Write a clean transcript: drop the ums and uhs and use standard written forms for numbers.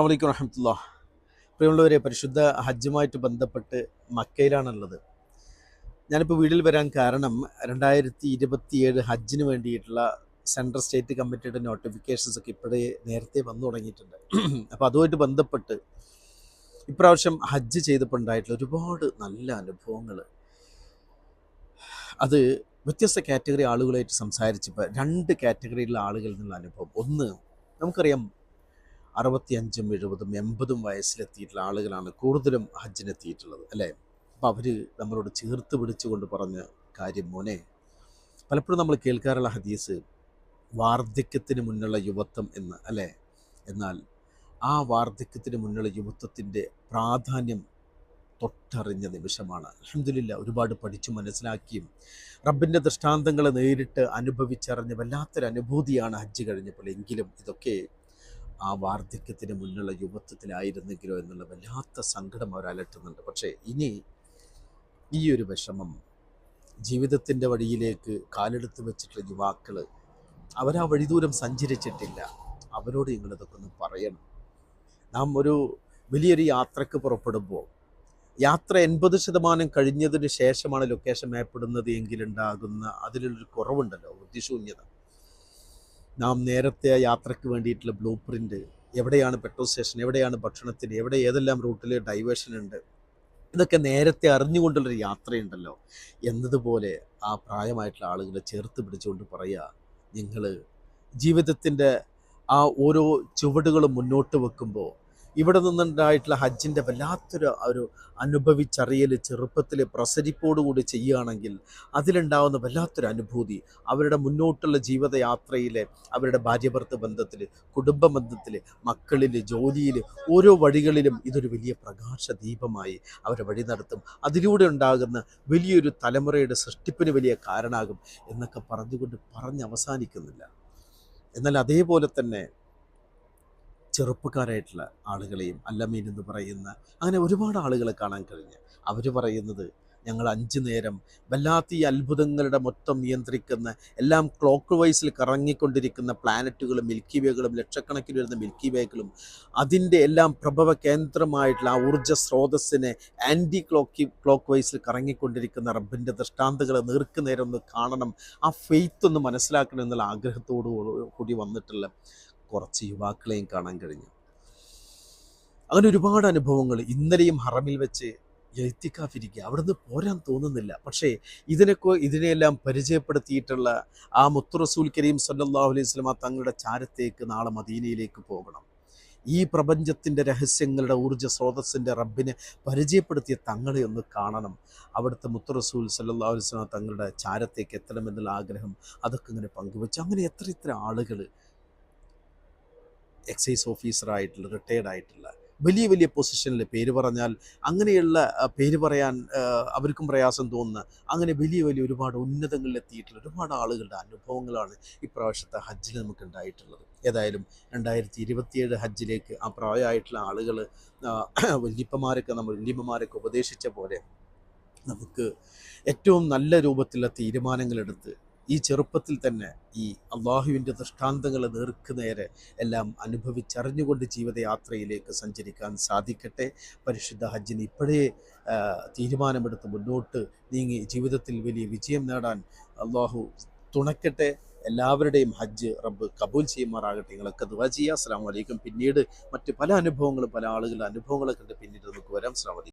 അസ്സലാമു അലൈക്കും വറഹ്മത്തുള്ളാഹി. പ്രിയമുള്ളവരെ, പരിശുദ്ധ ഹജ്ജുമായിട്ട് ബന്ധപ്പെട്ട് മക്കയിലാണുള്ളത്. ഞാനിപ്പോൾ വീട്ടിൽ വരാൻ കാരണം 2027 ഹജ്ജിന് വേണ്ടിയിട്ടുള്ള സെൻട്രൽ സ്റ്റേറ്റ് കമ്മിറ്റിയുടെ നോട്ടിഫിക്കേഷൻസ് ഒക്കെ ഇപ്പോഴേ നേരത്തെ വന്നു തുടങ്ങിയിട്ടുണ്ട്. അപ്പോൾ അതുമായിട്ട് ബന്ധപ്പെട്ട് ഇപ്രാവശ്യം ഹജ്ജ് ചെയ്തപ്പോൾ ഉണ്ടായിട്ടുള്ള ഒരുപാട് നല്ല അനുഭവങ്ങൾ, അത് വ്യത്യസ്ത കാറ്റഗറി ആളുകളായിട്ട് സംസാരിച്ചപ്പോൾ 2 കാറ്റഗറിയിലുള്ള ആളുകളിൽ നിന്നുള്ള അനുഭവം. ഒന്ന്, നമുക്കറിയാം 65, 70, 80 വയസ്സിലെത്തിയിട്ടുള്ള ആളുകളാണ് കൂടുതലും ഹജ്ജിനെത്തിയിട്ടുള്ളത്, അല്ലേ? അപ്പോൾ അവർ നമ്മളോട് ചേർത്ത് പിടിച്ചുകൊണ്ട് പറഞ്ഞ കാര്യം, മോനെ, പലപ്പോഴും നമ്മൾ കേൾക്കാറുള്ള ഹദീസ് വാർദ്ധക്യത്തിന് മുന്നുള്ള യുവത്വം എന്ന്, അല്ലേ? എന്നാൽ ആ വാർദ്ധക്യത്തിന് മുന്നുള്ള യുവത്വത്തിൻ്റെ പ്രാധാന്യം തൊട്ടറിഞ്ഞ നിമിഷമാണ്. അൽഹംദുലില്ലാ, ഒരുപാട് പഠിച്ചു മനസ്സിലാക്കിയും റബ്ബിൻ്റെ ദൃഷ്ടാന്തങ്ങളെ നേരിട്ട് അനുഭവിച്ചറിഞ്ഞ വല്ലാത്തൊരു അനുഭൂതിയാണ് ഹജ്ജ് കഴിഞ്ഞപ്പോൾ. എങ്കിലും ഇതൊക്കെ ആ വാർദ്ധക്യത്തിന് മുന്നുള്ള യുവത്വത്തിലായിരുന്നെങ്കിലോ എന്നുള്ള വല്ലാത്ത സങ്കടം അവർ അലട്ടുന്നുണ്ട്. പക്ഷേ ഇനി ഈ ഒരു വിഷമം ജീവിതത്തിൻ്റെ വഴിയിലേക്ക് കാലെടുത്ത് വെച്ചിട്ടുള്ള യുവാക്കൾ, അവരാ വഴിദൂരം സഞ്ചരിച്ചിട്ടില്ല. അവരോട് നിങ്ങളിതൊക്കെ ഒന്ന് പറയണം. നാം ഒരു വലിയൊരു യാത്രക്ക് പുറപ്പെടുമ്പോൾ യാത്ര 80% കഴിഞ്ഞതിന് ശേഷമാണ് ലൊക്കേഷൻ മാപ്പ് ഇടുന്നത് എങ്കിലുണ്ടാകുന്ന അതിലുള്ളൊരു കുറവുണ്ടല്ലോ, ബുദ്ധിശൂന്യത. നാം നേരത്തെ യാത്രയ്ക്ക് വേണ്ടിയിട്ടുള്ള ബ്ലൂ പ്രിൻ്റ്, എവിടെയാണ് പെട്രോൾ സ്റ്റേഷൻ, എവിടെയാണ് ഭക്ഷണത്തിന്, എവിടെ ഏതെല്ലാം റൂട്ടിൽ ഡൈവേഷൻ ഉണ്ട്, ഇതൊക്കെ നേരത്തെ അറിഞ്ഞുകൊണ്ടുള്ളൊരു യാത്രയുണ്ടല്ലോ എന്നതുപോലെ ആ പ്രായമായിട്ടുള്ള ആളുകളെ ചേർത്ത് പിടിച്ചുകൊണ്ട് പറയുക, നിങ്ങൾ ജീവിതത്തിൻ്റെ ആ ഓരോ ചുവടുകളും മുന്നോട്ട് വെക്കുമ്പോൾ ഇവിടെ നിന്നുണ്ടായിട്ടുള്ള ഹജ്ജിൻ്റെ വല്ലാത്തൊരു അനുഭവിച്ചറിയൽ ചെറുപ്പത്തിൽ പ്രസരിപ്പോടുകൂടി ചെയ്യുകയാണെങ്കിൽ അതിലുണ്ടാകുന്ന വല്ലാത്തൊരു അനുഭൂതി, അവരുടെ മുന്നോട്ടുള്ള ജീവിതയാത്രയിലെ അവരുടെ ഭാര്യഭർത്തൃ ബന്ധത്തിൽ, കുടുംബ ബന്ധത്തിൽ, മക്കളിൽ, ജോലിയിൽ, ഓരോ വഴികളിലും ഇതൊരു വലിയ പ്രകാശദീപമായി അവരെ വഴി നടത്തും. അതിലൂടെ ഉണ്ടാകുന്ന വലിയൊരു തലമുറയുടെ സൃഷ്ടിപ്പിന് വലിയ കാരണമാകും എന്നൊക്കെ പറഞ്ഞ് അവസാനിക്കുന്നില്ല. എന്നാൽ അതേപോലെ തന്നെ ചെറുപ്പക്കാരായിട്ടുള്ള ആളുകളെയും അല്ലമീൻ എന്ന് പറയുന്ന അങ്ങനെ ഒരുപാട് ആളുകളെ കാണാൻ കഴിഞ്ഞ് അവർ പറയുന്നത്, ഞങ്ങൾ 5 നേരം വല്ലാത്ത ഈ അത്ഭുതങ്ങളുടെ മൊത്തം നിയന്ത്രിക്കുന്ന, എല്ലാം ക്ലോക്ക് വൈസിൽ കറങ്ങിക്കൊണ്ടിരിക്കുന്ന പ്ലാനറ്റുകളും മിൽക്കി വേകളും ലക്ഷക്കണക്കിന് വരുന്ന മിൽക്കി വേകളും അതിൻ്റെ എല്ലാം പ്രഭവ കേന്ദ്രമായിട്ടുള്ള ആ ഊർജ്ജ സ്രോതസ്സിനെ ആൻറ്റി ക്ലോക്ക് വൈസിൽ കറങ്ങിക്കൊണ്ടിരിക്കുന്ന റബ്ബിൻ്റെ ദൃഷ്ടാന്തങ്ങളെ നേർക്കുനേരം ഒന്ന് കാണണം, ആ ഫെയ്ത്ത് ഒന്ന് മനസ്സിലാക്കണം എന്നുള്ള ആഗ്രഹത്തോടു കൂടി വന്നിട്ടുള്ള കുറച്ച് യുവാക്കളെയും കാണാൻ കഴിഞ്ഞു. അങ്ങനെ ഒരുപാട് അനുഭവങ്ങൾ. ഇന്നലെയും ഹറമിൽ വെച്ച് എത്തിക്കാഫിരിക്കുക, അവിടുന്ന് പോരാൻ തോന്നുന്നില്ല. പക്ഷേ ഇതിനെയെല്ലാം പരിചയപ്പെടുത്തിയിട്ടുള്ള ആ മുത്ത് റസൂൽ കരീം സല്ലല്ലാഹു അലൈഹി വസല്ലം തങ്ങളുടെ ചാരത്തേക്ക് നാളെ മദീനയിലേക്ക് പോകണം. ഈ പ്രപഞ്ചത്തിൻ്റെ രഹസ്യങ്ങളുടെ ഊർജ്ജ സ്രോതസ്സിൻ്റെ റബ്ബിനെ പരിചയപ്പെടുത്തിയ തങ്ങളെ ഒന്ന് കാണണം. അവിടുത്തെ മുത്ത് റസൂൽ സല്ലല്ലാഹു അലൈഹി വസല്ലം തങ്ങളുടെ ചാരത്തേക്ക് എത്തണമെന്നുള്ള ആഗ്രഹം അതൊക്കെ ഇങ്ങനെ പങ്കുവെച്ചു. അങ്ങനെ എത്ര ആളുകൾ എക്സൈസ് ഓഫീസറായിട്ടുള്ള, റിട്ടയർഡ് ആയിട്ടുള്ള, വലിയ പൊസിഷനിൽ, പേര് പറഞ്ഞാൽ അങ്ങനെയുള്ള പേര് പറയാൻ അവർക്കും പ്രയാസം തോന്നുന്ന അങ്ങനെ വലിയ ഒരുപാട് ഉന്നതങ്ങളിലെത്തിയിട്ടുള്ള ഒരുപാട് ആളുകളുടെ അനുഭവങ്ങളാണ് ഇപ്രാവശ്യത്തെ ഹജ്ജിൽ നമുക്ക് ഉണ്ടായിട്ടുള്ളത്. ഏതായാലും 2027 ഹജ്ജിലേക്ക് ആ പ്രായമായിട്ടുള്ള ആളുകൾ, വല്യമ്മമാരൊക്കെ ഉപദേശിച്ച പോലെ നമുക്ക് ഏറ്റവും നല്ല രൂപത്തിലുള്ള തീരുമാനങ്ങളെടുത്ത് ഈ ചെറുപ്പത്തിൽ തന്നെ ഈ അള്ളാഹുവിൻ്റെ ദൃഷ്ടാന്തങ്ങൾ നേർക്കുനേരെ എല്ലാം അനുഭവിച്ചറിഞ്ഞുകൊണ്ട് ജീവിതയാത്രയിലേക്ക് സഞ്ചരിക്കാൻ സാധിക്കട്ടെ. പരിശുദ്ധ ഹജ്ജിന് ഇപ്പോഴേ തീരുമാനമെടുത്ത് മുന്നോട്ട് നീങ്ങി ജീവിതത്തിൽ വലിയ വിജയം നേടാൻ അള്ളാഹു തുണയ്ക്കട്ടെ. എല്ലാവരുടെയും ഹജ്ജ് റബ്ബ് കബൂൽ ചെയ്യുമാറാകട്ടെ. നിങ്ങളൊക്കെ ദുആ ചെയ്യുക. അസ്സലാമു അലൈക്കും. പിന്നീട് മറ്റ് പല അനുഭവങ്ങളും, പല ആളുകളുടെ അനുഭവങ്ങളൊക്കെ ഉണ്ട്, പിന്നീട് നമുക്ക് വരാം. അസ്സലാമു അലൈക്കും.